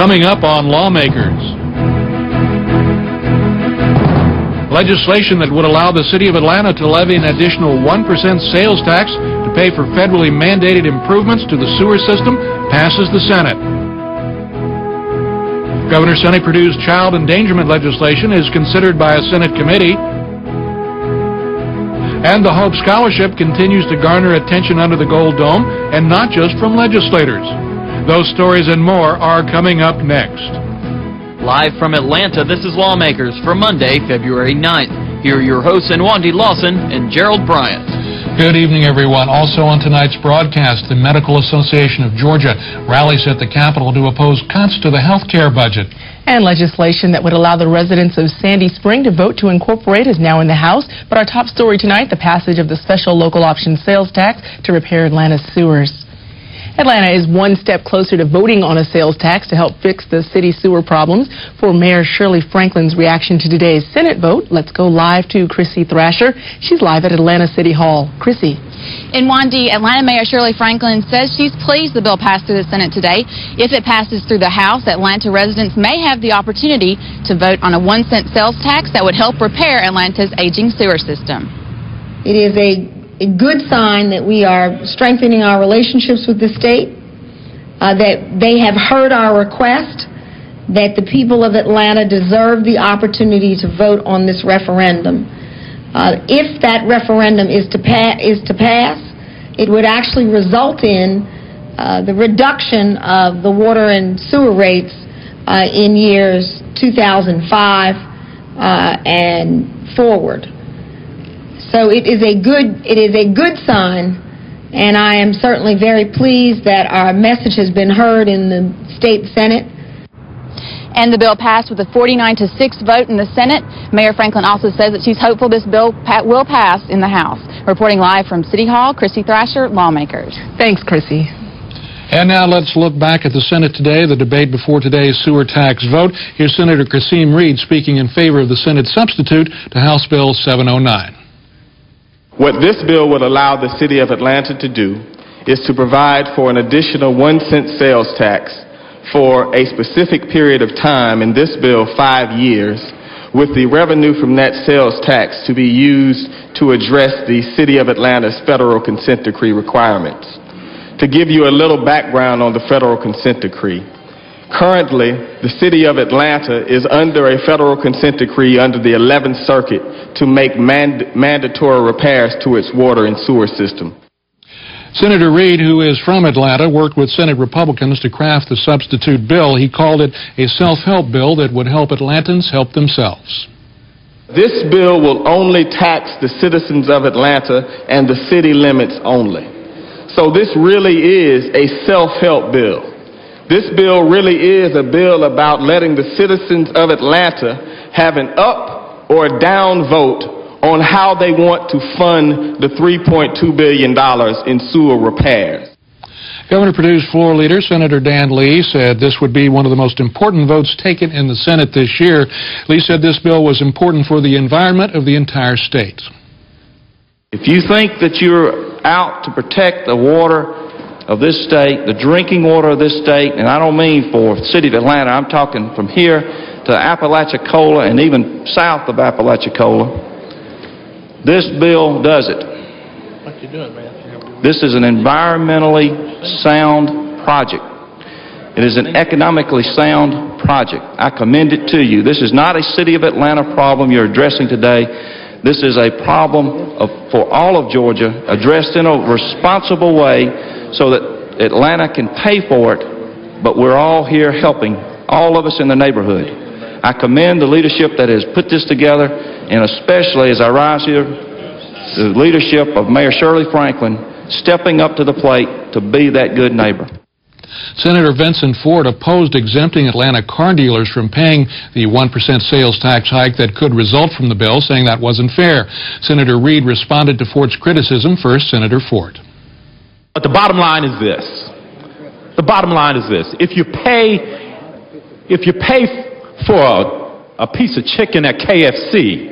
Coming up on Lawmakers. Legislation that would allow the City of Atlanta to levy an additional 1% sales tax to pay for federally mandated improvements to the sewer system passes the Senate. Governor Sonny Perdue's child endangerment legislation is considered by a Senate committee. And the Hope Scholarship continues to garner attention under the Gold Dome, and not just from legislators. Those stories and more are coming up next. Live from Atlanta, this is Lawmakers for Monday, February 9th. Here are your hosts, Wendy Lawson and Gerald Bryant. Good evening, everyone. Also on tonight's broadcast, the Medical Association of Georgia rallies at the Capitol to oppose cuts to the health care budget. And legislation that would allow the residents of Sandy Spring to vote to incorporate is now in the House. But our top story tonight, the passage of the special local option sales tax to repair Atlanta's sewers. Atlanta is one step closer to voting on a sales tax to help fix the city's sewer problems. For Mayor Shirley Franklin's reaction to today's Senate vote, let's go live to Chrissy Thrasher. She's live at Atlanta City Hall. Chrissy. In Wendy, Atlanta Mayor Shirley Franklin says she's pleased the bill passed through the Senate today. If it passes through the House, Atlanta residents may have the opportunity to vote on a 1-cent sales tax that would help repair Atlanta's aging sewer system. It is a good sign that we are strengthening our relationships with the state, that they have heard our request, that the people of Atlanta deserve the opportunity to vote on this referendum. If that referendum is to pass, it would actually result in the reduction of the water and sewer rates in years 2005 and forward. So it is a good sign, and I am certainly very pleased that our message has been heard in the state Senate. And the bill passed with a 49-6 vote in the Senate. Mayor Franklin also says that she's hopeful this bill will pass in the House. Reporting live from City Hall, Chrissy Thrasher, Lawmakers. Thanks, Chrissy. And now let's look back at the Senate today, the debate before today's sewer tax vote. Here's Senator Kasim Reed speaking in favor of the Senate substitute to House Bill 709. What this bill would allow the City of Atlanta to do is to provide for an additional 1-cent sales tax for a specific period of time, in this bill 5 years, with the revenue from that sales tax to be used to address the City of Atlanta's federal consent decree requirements. To give you a little background on the federal consent decree, currently the City of Atlanta is under a federal consent decree under the 11th Circuit to make mandatory repairs to its water and sewer system. Senator Reed, who is from Atlanta, worked with Senate Republicans to craft the substitute bill. He called it a self-help bill that would help Atlantans help themselves. This bill will only tax the citizens of Atlanta and the city limits only. So this really is a self-help bill. This bill really is a bill about letting the citizens of Atlanta have an up or down vote on how they want to fund the $3.2 billion in sewer repairs. Governor Perdue's floor leader, Senator Dan Lee, said this would be one of the most important votes taken in the Senate this year. Lee said this bill was important for the environment of the entire state. If you think that you're out to protect the water of this state, the drinking water of this state, and I don't mean for the city of Atlanta, I'm talking from here to Apalachicola and even south of Apalachicola, this bill does it. What you doing, man? This is an environmentally sound project. It is an economically sound project. I commend it to you. This is not a City of Atlanta problem you're addressing today. This is a problem for all of Georgia, addressed in a responsible way so that Atlanta can pay for it, but we're all here helping, all of us in the neighborhood. I commend the leadership that has put this together, and especially as I rise here, the leadership of Mayor Shirley Franklin stepping up to the plate to be that good neighbor. Senator Vincent Ford opposed exempting Atlanta car dealers from paying the 1% sales tax hike that could result from the bill, saying that wasn't fair. Senator Reed responded to Ford's criticism. First, Senator Ford. But the bottom line is this. The bottom line is this. If you pay for a piece of chicken at KFC,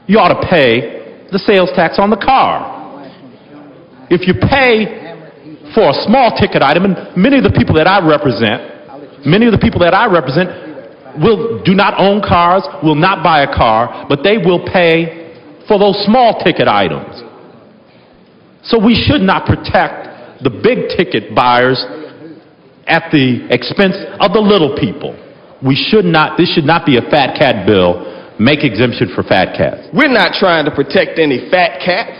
you ought to pay the sales tax on the car. If you pay for a small ticket item, and many of the people that I represent Many of the people that I represent do not own cars, will not buy a car, but they will pay for those small ticket items. So we should not protect the big ticket buyers at the expense of the little people. This should not be a fat cat bill. Make exemption for fat cats. We're not trying to protect any fat cats.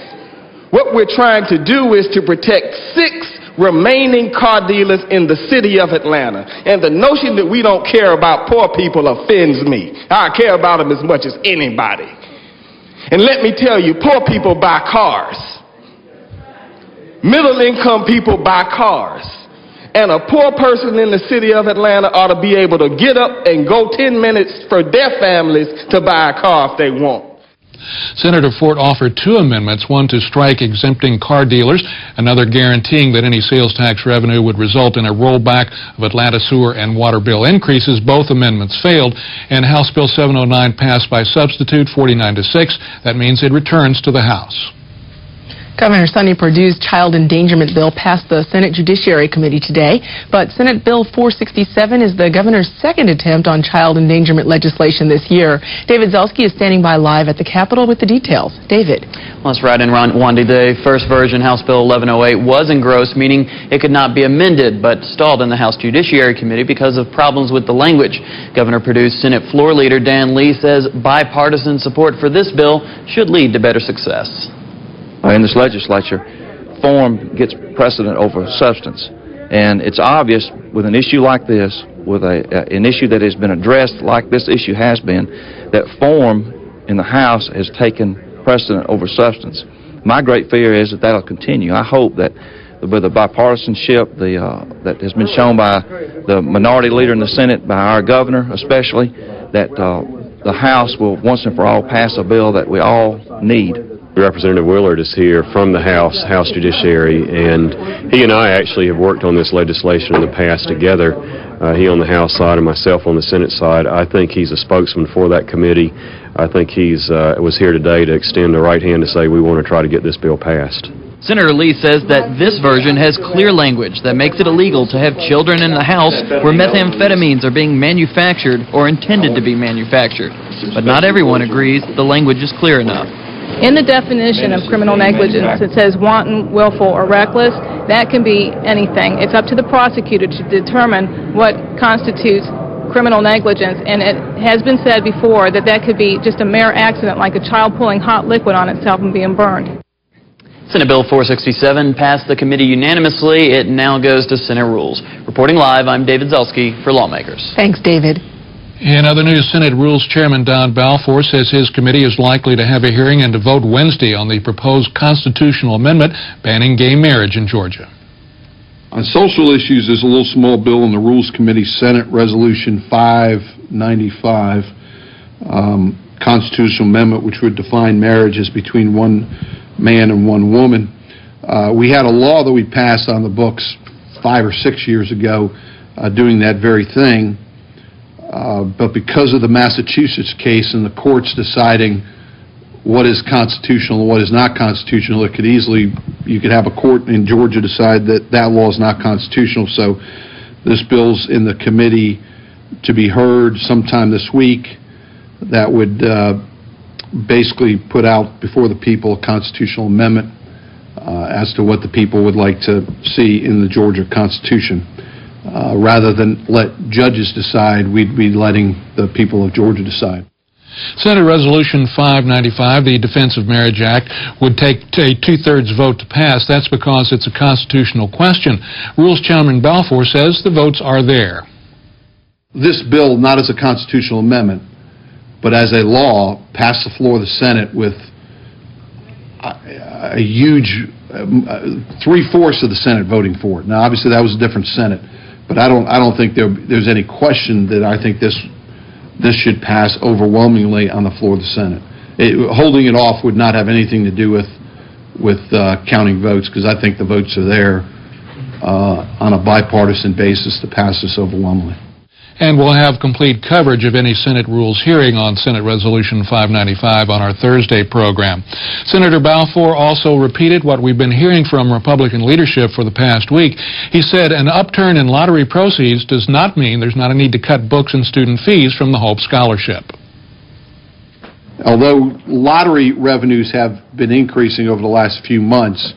What we're trying to do is to protect 6 remaining car dealers in the city of Atlanta. And the notion that we don't care about poor people offends me. I care about them as much as anybody. And let me tell you, poor people buy cars. Middle income people buy cars. And a poor person in the city of Atlanta ought to be able to get up and go 10 minutes for their families to buy a car if they want. Senator Fort offered 2 amendments, one to strike exempting car dealers, another guaranteeing that any sales tax revenue would result in a rollback of Atlanta sewer and water bill increases. Both amendments failed, and House Bill 709 passed by substitute 49-6. That means it returns to the House. Governor Sonny Perdue's child endangerment bill passed the Senate Judiciary Committee today, but Senate Bill 467 is the governor's second attempt on child endangerment legislation this year. David Zelski is standing by live at the Capitol with the details. David. Well, that's right, and Wandy, the first version, House Bill 1108, was engrossed, meaning it could not be amended, but stalled in the House Judiciary Committee because of problems with the language. Governor Perdue's Senate Floor Leader Dan Lee says bipartisan support for this bill should lead to better success. In this legislature, form gets precedent over substance. And it's obvious with an issue like this, with an issue that has been addressed like this issue has been, that form in the House has taken precedent over substance. My great fear is that that'll continue. I hope that with the bipartisanship that has been shown by the minority leader in the Senate, by our governor especially, that the House will once and for all pass a bill that we all need. Representative Willard is here from the House Judiciary, and he and I actually have worked on this legislation in the past together. He on the House side and myself on the Senate side. I think he's a spokesman for that committee. I think he's was here today to extend the right hand to say we want to try to get this bill passed. Senator Lee says that this version has clear language that makes it illegal to have children in the house where methamphetamines are being manufactured or intended to be manufactured. But not everyone agrees the language is clear enough. In the definition of criminal negligence, it says wanton, willful, or reckless. That can be anything. It's up to the prosecutor to determine what constitutes criminal negligence, and it has been said before that that could be just a mere accident, like a child pulling hot liquid on itself and being burned. Senate Bill 467 passed the committee unanimously. It now goes to Senate Rules. Reporting live, I'm David Zelski for Lawmakers. Thanks, David. In other news, Senate Rules Chairman Don Balfour says his committee is likely to have a hearing and to vote Wednesday on the proposed constitutional amendment banning gay marriage in Georgia. On social issues, there's a little small bill in the Rules Committee, Senate Resolution 595, constitutional amendment which would define marriage as between one man and one woman. We had a law that we passed on the books 5 or 6 years ago doing that very thing. But because of the Massachusetts case and the courts deciding what is constitutional and what is not constitutional, you could have a court in Georgia decide that that law is not constitutional. So this bill's in the committee to be heard sometime this week. That would basically put out before the people a constitutional amendment as to what the people would like to see in the Georgia Constitution. Rather than let judges decide, we'd be letting the people of Georgia decide. Senate Resolution 595, the Defense of Marriage Act, would take a 2/3 vote to pass. That's because it's a constitutional question. Rules Chairman Balfour says the votes are there. This bill, not as a constitutional amendment, but as a law, passed the floor of the Senate with a huge 3/4 of the Senate voting for it. Now, obviously, that was a different Senate. But I don't think there's any question that I think this should pass overwhelmingly on the floor of the Senate. Holding it off would not have anything to do with counting votes, because I think the votes are there on a bipartisan basis to pass this overwhelmingly. And we'll have complete coverage of any Senate rules hearing on Senate Resolution 595 on our Thursday program. Senator Balfour also repeated what we've been hearing from Republican leadership for the past week. He said an upturn in lottery proceeds does not mean there's not a need to cut books and student fees from the Hope Scholarship. Although lottery revenues have been increasing over the last few months,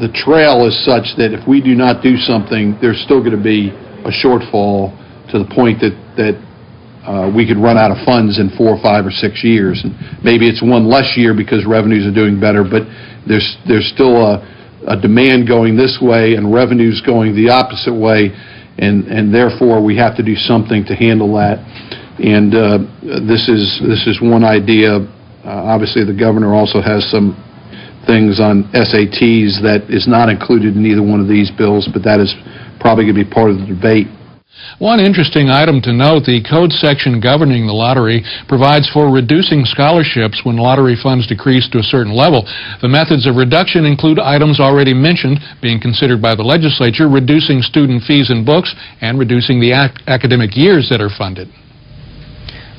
the trail is such that if we do not do something, there's still going to be a shortfall to the point that we could run out of funds in 4 or 5 or 6 years. And maybe it's one less year because revenues are doing better, but there's still a demand going this way and revenues going the opposite way, and therefore we have to do something to handle that. And this is one idea. Obviously, the governor also has some things on SATs that is not included in either one of these bills, but that is probably going to be part of the debate. One interesting item to note, the code section governing the lottery provides for reducing scholarships when lottery funds decrease to a certain level. The methods of reduction include items already mentioned being considered by the legislature, reducing student fees and books, and reducing the academic years that are funded.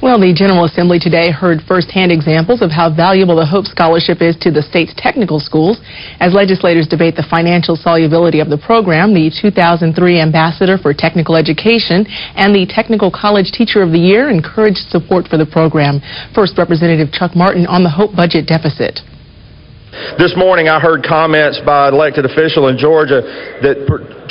Well, the General Assembly today heard firsthand examples of how valuable the Hope Scholarship is to the state's technical schools. As legislators debate the financial solubility of the program, the 2003 Ambassador for Technical Education and the Technical College Teacher of the Year encouraged support for the program. First, Representative Chuck Martin on the Hope budget deficit. This morning I heard comments by an elected official in Georgia that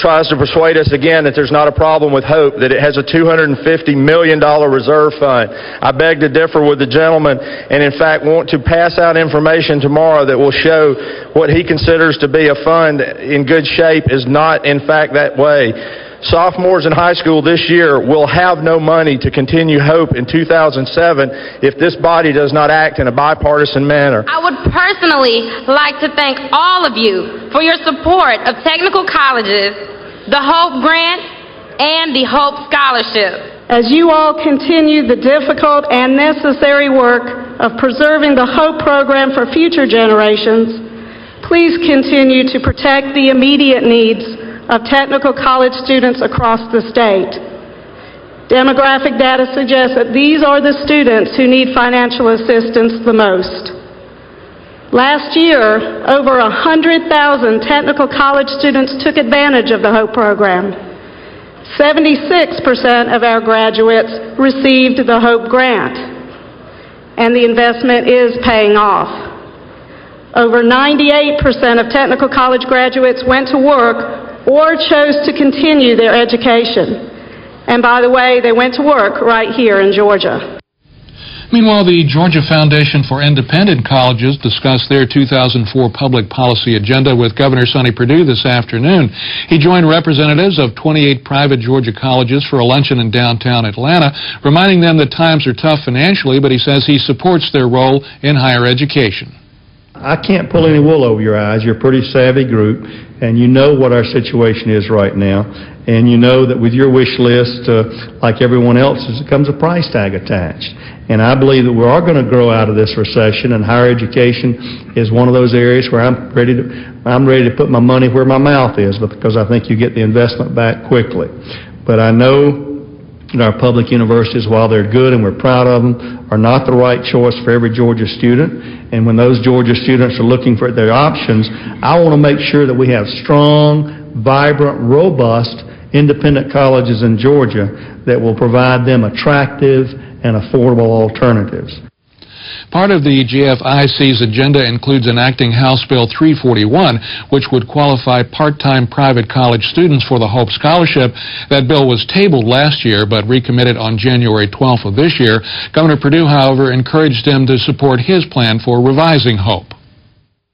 tries to persuade us again that there's not a problem with Hope, that it has a $250 million reserve fund. I beg to differ with the gentleman and in fact want to pass out information tomorrow that will show what he considers to be a fund in good shape is not in fact that way. Sophomores in high school this year will have no money to continue Hope in 2007 if this body does not act in a bipartisan manner. I would personally like to thank all of you for your support of technical colleges, the Hope Grant, and the Hope Scholarship. As you all continue the difficult and necessary work of preserving the Hope program for future generations, please continue to protect the immediate needs of technical college students across the state. Demographic data suggests that these are the students who need financial assistance the most. Last year, over 100,000 technical college students took advantage of the Hope program. 76% of our graduates received the Hope Grant, and the investment is paying off. Over 98% of technical college graduates went to work or chose to continue their education. And by the way, they went to work right here in Georgia. Meanwhile, the Georgia Foundation for Independent Colleges discussed their 2004 public policy agenda with Governor Sonny Perdue this afternoon. He joined representatives of 28 private Georgia colleges for a luncheon in downtown Atlanta, reminding them that times are tough financially, but he says he supports their role in higher education. I can't pull any wool over your eyes. You're a pretty savvy group, and you know what our situation is right now, and you know that with your wish list, like everyone else's, comes a price tag attached. And I believe that we are going to grow out of this recession, and higher education is one of those areas where I'm ready to put my money where my mouth is, because I think you get the investment back quickly. But I know that our public universities, while they're good and we're proud of them, are not the right choice for every Georgia student. And when those Georgia students are looking for their options, I want to make sure that we have strong, vibrant, robust, independent colleges in Georgia that will provide them attractive and affordable alternatives. Part of the GFIC's agenda includes enacting House Bill 341, which would qualify part-time private college students for the Hope Scholarship. That bill was tabled last year, but recommitted on January 12th of this year. Governor Perdue, however, encouraged them to support his plan for revising Hope.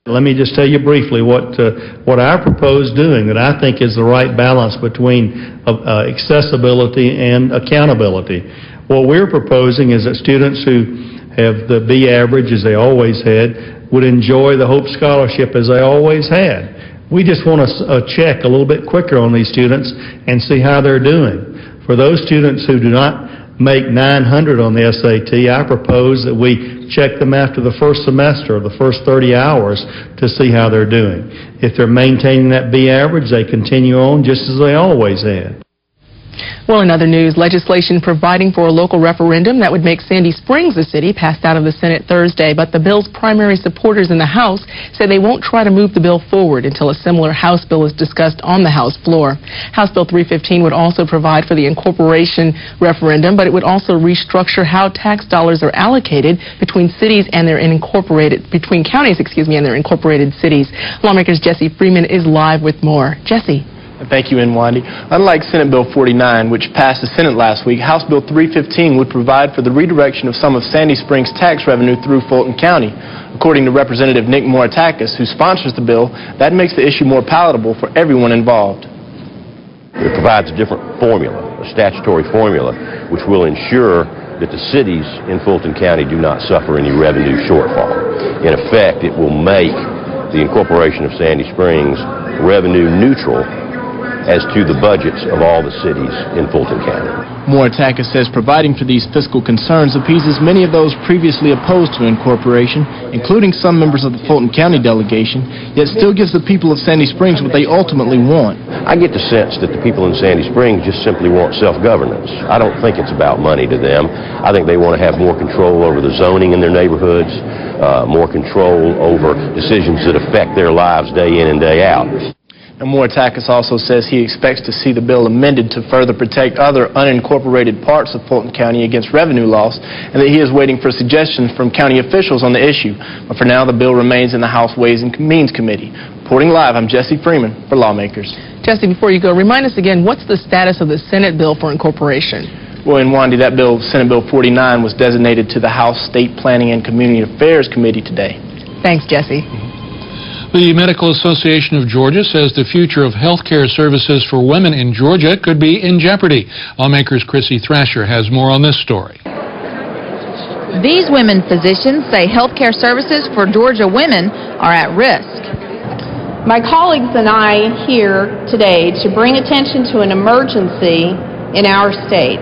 Let me just tell you briefly what I propose doing that I think is the right balance between accessibility and accountability. What we're proposing is that students who have the B average, as they always had, would enjoy the Hope Scholarship as they always had. We just want to check a little bit quicker on these students and see how they're doing. For those students who do not make 900 on the SAT, I propose that we check them after the first semester, or the first 30 hours, to see how they're doing. If they're maintaining that B average, they continue on just as they always have. Well, in other news, legislation providing for a local referendum that would make Sandy Springs a city passed out of the Senate Thursday, but the bill's primary supporters in the House say they won't try to move the bill forward until a similar House bill is discussed on the House floor. House Bill 315 would also provide for the incorporation referendum, but it would also restructure how tax dollars are allocated between cities and their between counties, and their incorporated cities. Lawmakers Jesse Freeman is live with more. Jesse. Thank you, Nwandi. Unlike Senate Bill 49, which passed the Senate last week, House Bill 315 would provide for the redirection of some of Sandy Springs' tax revenue through Fulton County. According to Representative Nick Moratakis, who sponsors the bill, that makes the issue more palatable for everyone involved. It provides a different formula, a statutory formula, which will ensure that the cities in Fulton County do not suffer any revenue shortfall. In effect, it will make the incorporation of Sandy Springs revenue neutral as to the budgets of all the cities in Fulton County. Moratakis says providing for these fiscal concerns appeases many of those previously opposed to incorporation, including some members of the Fulton County delegation, yet still gives the people of Sandy Springs what they ultimately want. I get the sense that the people in Sandy Springs just simply want self-governance. I don't think it's about money to them. I think they want to have more control over the zoning in their neighborhoods, more control over decisions that affect their lives day in and day out. And Moratakis also says he expects to see the bill amended to further protect other unincorporated parts of Fulton County against revenue loss, and that he is waiting for suggestions from county officials on the issue. But for now, the bill remains in the House Ways and Means Committee. Reporting live, I'm Jesse Freeman for Lawmakers. Jesse, before you go, remind us again, what's the status of the Senate bill for incorporation? Well, in Nwandi, that bill, Senate Bill 49, was designated to the House State Planning and Community Affairs Committee today. Thanks, Jesse. The Medical Association of Georgia says the future of health care services for women in Georgia could be in jeopardy. Lamakers Chrissy Thrasher has more on this story. These women physicians say health care services for Georgia women are at risk. My colleagues and I here today to bring attention to an emergency in our state.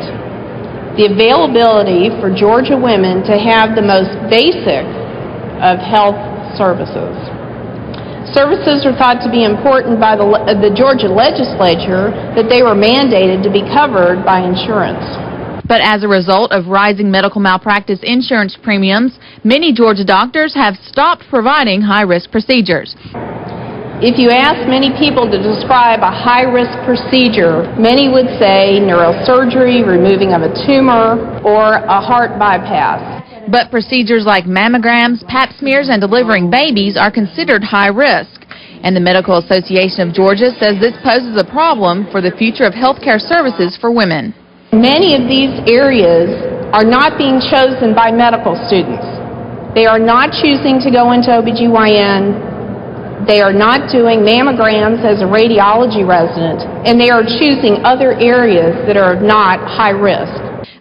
The availability for Georgia women to have the most basic of health services. Services are thought to be important by the Georgia legislature, that they were mandated to be covered by insurance. But as a result of rising medical malpractice insurance premiums, many Georgia doctors have stopped providing high-risk procedures. If you ask many people to describe a high-risk procedure, many would say neurosurgery, removing of a tumor, or a heart bypass. But procedures like mammograms, pap smears, and delivering babies are considered high risk. And the Medical Association of Georgia says this poses a problem for the future of health care services for women. Many of these areas are not being chosen by medical students. They are not choosing to go into OBGYN. They are not doing mammograms as a radiology resident, and they are choosing other areas that are not high risk.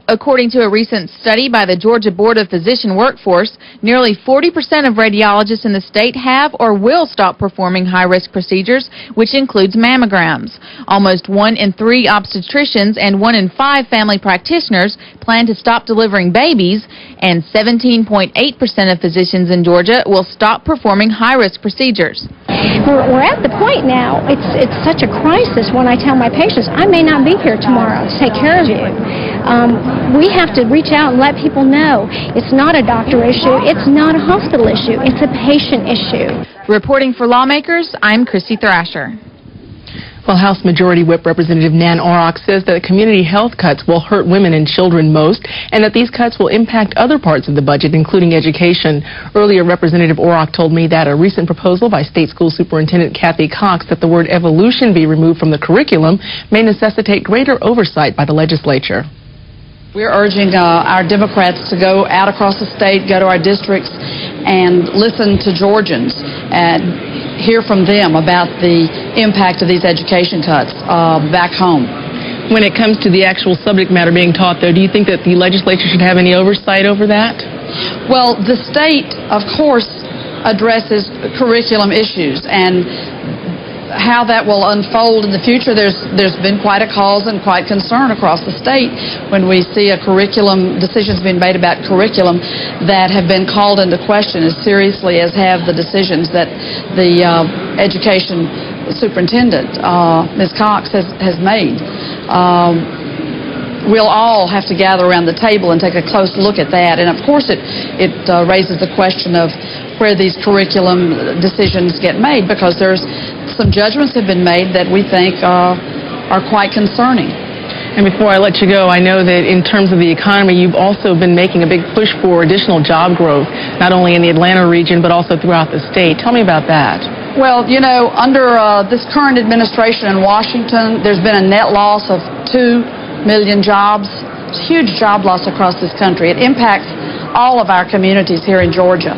According to a recent study by the Georgia Board of Physician Workforce, nearly 40% of radiologists in the state have or will stop performing high-risk procedures, which includes mammograms. Almost 1 in 3 obstetricians and 1 in 5 family practitioners plan to stop delivering babies, and 17.8% of physicians in Georgia will stop performing high-risk procedures. We're at the point now, it's such a crisis when I tell my patients, I may not be here tomorrow to take care of you. We have to reach out and let people know it's not a doctor issue, it's not a hospital issue, it's a patient issue. Reporting for Lawmakers, I'm Chrissy Thrasher. Well, House Majority Whip Representative Nan Orrock says that community health cuts will hurt women and children most, and that these cuts will impact other parts of the budget, including education. Earlier, Representative Orrock told me that a recent proposal by State School Superintendent Kathy Cox that the word evolution be removed from the curriculum may necessitate greater oversight by the legislature. We're urging our Democrats to go out across the state, go to our districts, and listen to Georgians and hear from them about the impact of these education cuts back home. When it comes to the actual subject matter being taught, though, do you think that the legislature should have any oversight over that? Well, the state, of course, addresses curriculum issues, and how that will unfold in the future, there's been quite a cause and quite concern across the state when we see a curriculum, decisions being made about curriculum that have been called into question as seriously as have the decisions that the education superintendent, Ms. Cox, has made. We'll all have to gather around the table and take a close look at that. And of course it raises the question of where these curriculum decisions get made, because there's some judgments have been made that we think are quite concerning. And before I let you go, I know that in terms of the economy, you've also been making a big push for additional job growth, not only in the Atlanta region, but also throughout the state. Tell me about that. Well, you know, under this current administration in Washington, there's been a net loss of 2 million jobs. It's a huge job loss across this country. It impacts all of our communities here in Georgia.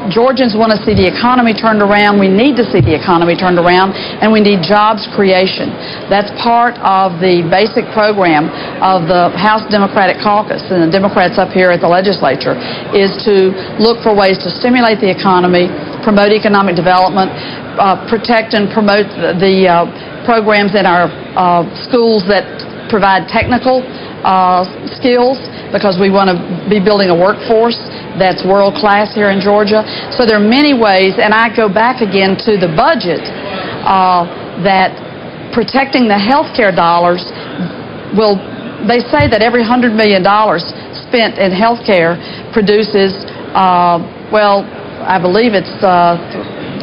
Georgians want to see the economy turned around. We need to see the economy turned around, and we need jobs creation. That's part of the basic program of the House Democratic Caucus and the Democrats up here at the legislature, is to look for ways to stimulate the economy, promote economic development, protect and promote the programs in our schools that provide technical skills, because we want to be building a workforce that's world-class here in Georgia. So there are many ways, and I go back again to the budget, that protecting the health care dollars will, they say that every $100 million spent in health care produces, well, I believe it's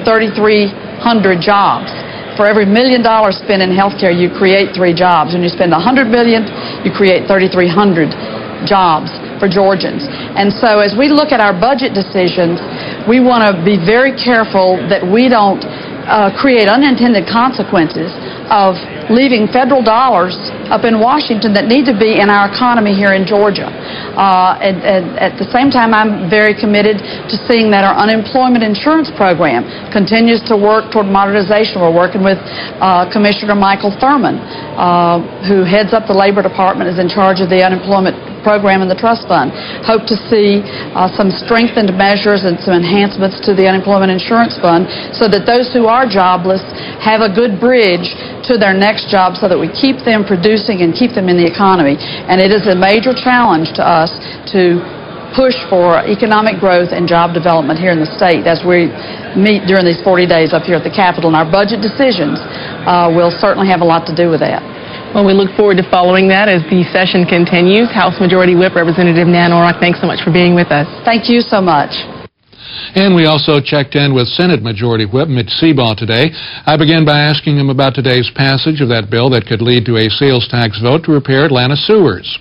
3,300 jobs. For every $1 million spent in health care, you create 3 jobs. When you spend $100 million, you create 3,300 jobs for Georgians. And so as we look at our budget decisions, we want to be very careful that we don't create unintended consequences of leaving federal dollars up in Washington that need to be in our economy here in Georgia. And at the same time, I'm very committed to seeing that our unemployment insurance program continues to work toward modernization. We're working with Commissioner Michael Thurman, who heads up the Labor Department, is in charge of the unemployment program and the trust fund. Hope to see some strengthened measures and some enhancements to the unemployment insurance fund so that those who are jobless have a good bridge to their next job, so that we keep them producing and keep them in the economy. And it is a major challenge to us to push for economic growth and job development here in the state as we meet during these 40 days up here at the Capitol. And our budget decisions will certainly have a lot to do with that. Well, we look forward to following that as the session continues. House Majority Whip Representative Nan Orrock, thanks so much for being with us. Thank you so much. And we also checked in with Senate Majority Whip Mitch Seabaugh today. I began by asking him about today's passage of that bill that could lead to a sales tax vote to repair Atlanta sewers.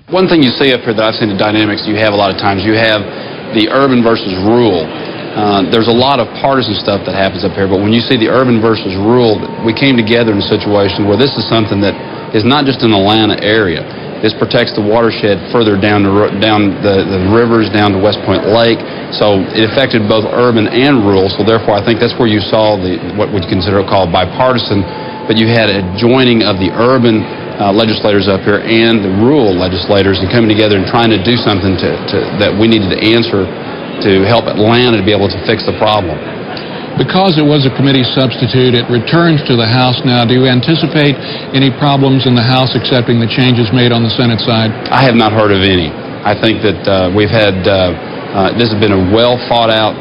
One thing you see up here that I've seen the dynamics you have a lot of times, you have the urban versus rural. There's a lot of partisan stuff that happens up here, but when you see the urban versus rural, we came together in a situation where this is something that is not just an Atlanta area. This protects the watershed further down the rivers, down to West Point Lake. So it affected both urban and rural. So therefore, I think that's where you saw what we consider called bipartisan. But you had a joining of the urban legislators up here and the rural legislators, and coming together and trying to do something that we needed to answer to help Atlanta to be able to fix the problem. Because it was a committee substitute, it returns to the House now. Do you anticipate any problems in the House accepting the changes made on the Senate side? I have not heard of any. I think that we've had, this has been a well thought out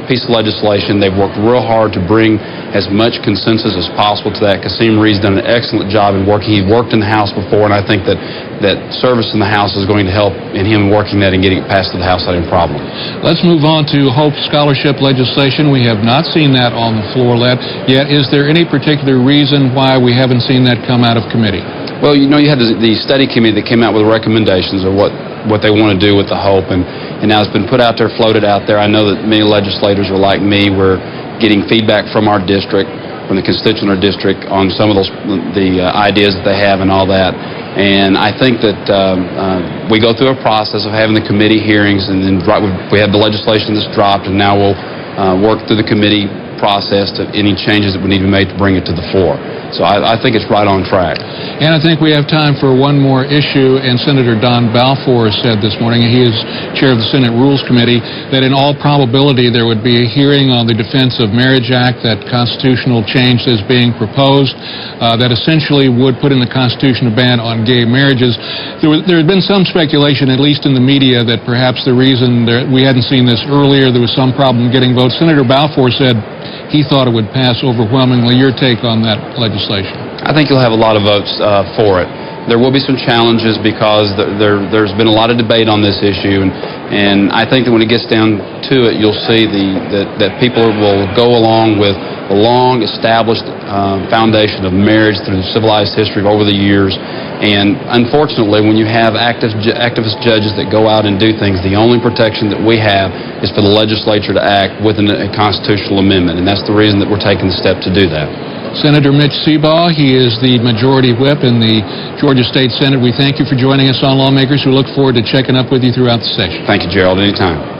piece of legislation. They've worked real hard to bring as much consensus as possible to that. Kasim Reed's done an excellent job in working. He's worked in the House before, and I think that service in the House is going to help in him working that and getting it passed to the House without any problem. Let's move on to Hope Scholarship legislation. We have not seen that on the floor yet. Is there any particular reason why we haven't seen that come out of committee? Well, you know, you had the study committee that came out with recommendations of what they want to do with the Hope, and now it's been put out there, floated out there. I know that many legislators are like me. We're getting feedback from our district, from the constituent in our district, on some of the ideas that they have and all that. And I think that we go through a process of having the committee hearings, and then we have the legislation that's dropped, and now we'll work through the committee process to any changes that would need to be made to bring it to the floor. So I think it's right on track. And I think we have time for one more issue, and Senator Don Balfour said this morning, he is chair of the Senate Rules Committee, that in all probability there would be a hearing on the Defense of Marriage Act, that constitutional change is being proposed, that essentially would put in the Constitution a ban on gay marriages. There had been some speculation, at least in the media, that perhaps the reason we hadn't seen this earlier, there was some problem getting votes. Senator Balfour said he thought it would pass overwhelmingly. Your take on that legislation? I think you'll have a lot of votes for it. There will be some challenges because there's been a lot of debate on this issue, and I think that when it gets down to it, you'll see that people will go along with a long-established foundation of marriage through civilized history over the years. And unfortunately, when you have activist judges that go out and do things, the only protection that we have is for the legislature to act with a constitutional amendment, and that's the reason that we're taking the step to do that. Senator Mitch Seabaugh, he is the Majority Whip in the Georgia State Senate. We thank you for joining us on Lawmakers. We look forward to checking up with you throughout the session. Thank you, Gerald. Anytime.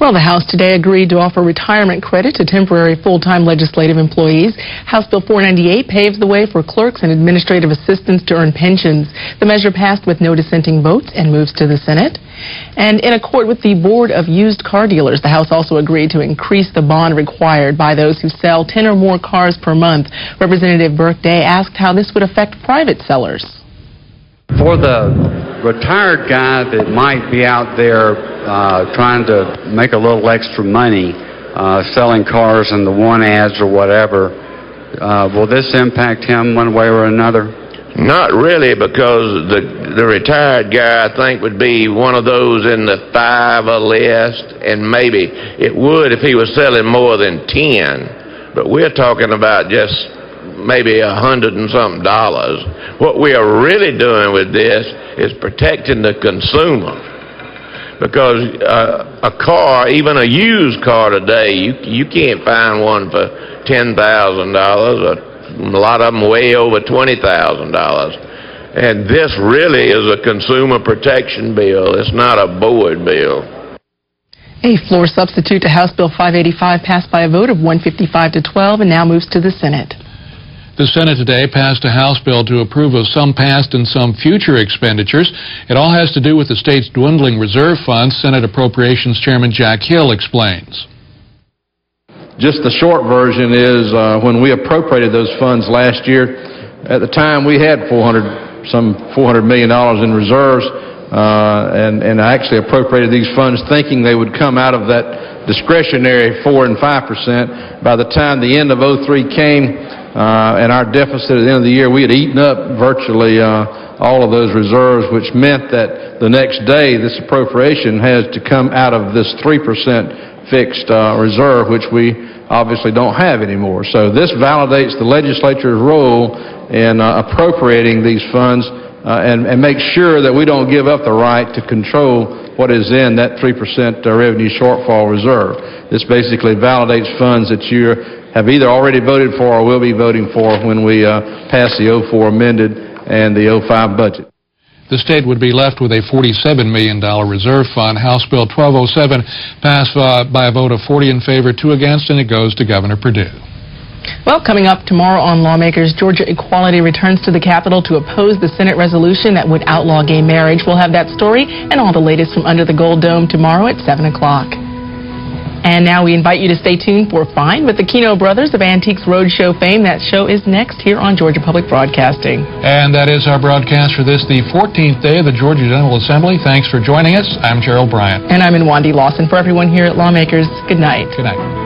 Well, the House today agreed to offer retirement credit to temporary full-time legislative employees. House Bill 498 paves the way for clerks and administrative assistants to earn pensions. The measure passed with no dissenting votes and moves to the Senate. And in accord with the Board of Used Car Dealers, the House also agreed to increase the bond required by those who sell 10 or more cars per month. Representative Burke Day asked how this would affect private sellers. For the retired guy that might be out there trying to make a little extra money selling cars in the one ads or whatever, will this impact him one way or another? Not really, because the retired guy, I think, would be one of those in the 5 or list, and maybe it would if he was selling more than 10. But we're talking about just maybe $100 and something. What we are really doing with this is protecting the consumer, because a car, even a used car today, you can't find one for $10,000. A lot of them way over $20,000. And this really is a consumer protection bill. It's not a board bill. A floor substitute to House Bill 585 passed by a vote of 155 to 12 and now moves to the Senate. The Senate today passed a House bill to approve of some past and some future expenditures. It all has to do with the state's dwindling reserve funds. Senate Appropriations Chairman Jack Hill explains. Just the short version is when we appropriated those funds last year, at the time we had some $400 million in reserves, and I actually appropriated these funds thinking they would come out of that discretionary 4% and 5%. By the time the end of 2003 came and our deficit at the end of the year, we had eaten up virtually all of those reserves, which meant that the next day this appropriation has to come out of this 3% fixed reserve, which we obviously don't have anymore. So this validates the legislature's role in appropriating these funds and make sure that we don't give up the right to control what is in that 3% revenue shortfall reserve. This basically validates funds that you have either already voted for or will be voting for when we pass the 04 amended and the 05 budget. The state would be left with a $47 million reserve fund. House Bill 1207 passed by a vote of 40 in favor, 2 against, and it goes to Governor Perdue. Well, coming up tomorrow on Lawmakers, Georgia Equality returns to the Capitol to oppose the Senate resolution that would outlaw gay marriage. We'll have that story and all the latest from under the Gold Dome tomorrow at 7 o'clock. And now we invite you to stay tuned for Fine with the Keno Brothers of Antiques Roadshow fame. That show is next here on Georgia Public Broadcasting. And that is our broadcast for this, the 14th day of the Georgia General Assembly. Thanks for joining us. I'm Gerald Bryant. And I'm Wandy Lawson. For everyone here at Lawmakers, good night. Good night.